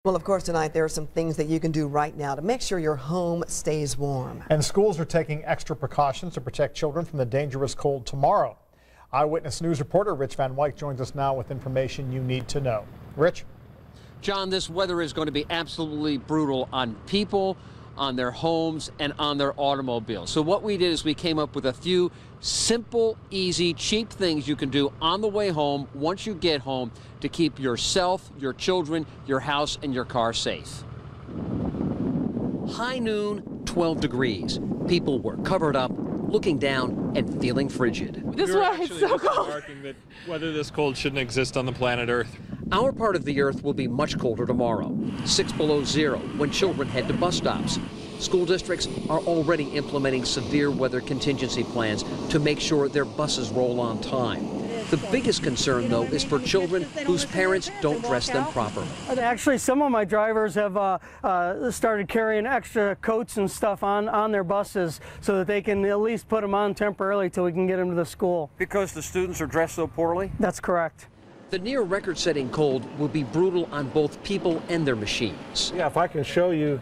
Well, of course, tonight there are some things that you can do right now to make sure your home stays warm. And schools are taking extra precautions to protect children from the dangerous cold tomorrow. Eyewitness News reporter Rich Van Wyk joins us now with information you need to know. Rich? John, this weather is going to be absolutely brutal on people, on their homes, and on their automobiles. So what we did is we came up with a few simple, easy, cheap things you can do on the way home, once you get home, to keep yourself, your children, your house, and your car safe. High noon, 12 degrees. People were covered up, looking down, and feeling frigid. This is why it's so cold. Remarking that weather this cold shouldn't exist on the planet Earth. Our part of the Earth will be much colder tomorrow, 6 below zero, when children head to bus stops. School districts are already implementing severe weather contingency plans to make sure their buses roll on time. The biggest concern, though, is for children whose parents don't dress them properly. Actually, some of my drivers have started carrying extra coats and stuff on their buses so that they can at least put them on temporarily till we can get them to the school. Because the students are dressed so poorly? That's correct. The near record-setting cold will be brutal on both people and their machines. Yeah, if I can show you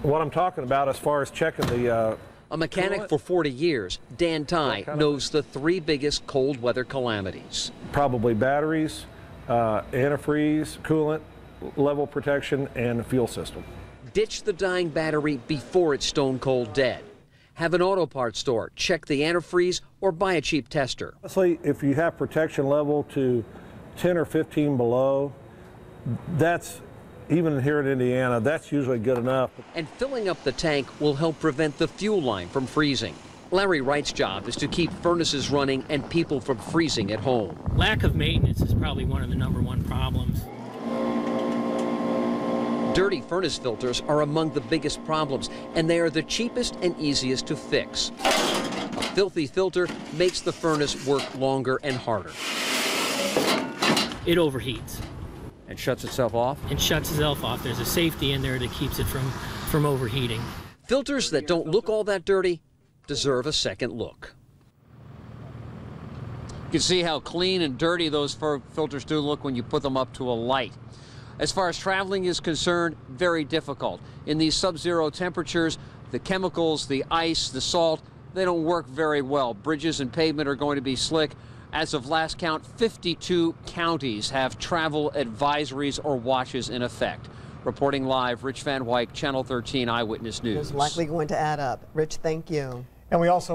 what I'm talking about as far as checking the A mechanic for 40 years, Dan Ty, knows the three biggest cold weather calamities. probably batteries, antifreeze, coolant, level protection, and fuel system. Ditch the dying battery before it's stone cold dead. Have an auto parts store check the antifreeze or buy a cheap tester. Honestly, if you have protection level to 10 or 15 below, that's, even here in Indiana, that's usually good enough. And filling up the tank will help prevent the fuel line from freezing. Larry Wright's job is to keep furnaces running and people from freezing at home. Lack of maintenance is probably one of the #1 problems. Dirty furnace filters are among the biggest problems, and they are the cheapest and easiest to fix. A filthy filter makes the furnace work longer and harder. It overheats And shuts itself off? and shuts itself off. There's a safety in there that keeps it from overheating. Filters that don't look all that dirty deserve a second look. You can see how clean and dirty those filters do look when you put them up to a light. As far as traveling is concerned, very difficult. In these sub-zero temperatures, the chemicals, the ice, the salt, they don't work very well. Bridges and pavement are going to be slick. As of last count, 52 counties have travel advisories or watches in effect. Reporting live, Rich Van Wyk, Channel 13 Eyewitness News. It's likely going to add up. Rich, thank you. And we also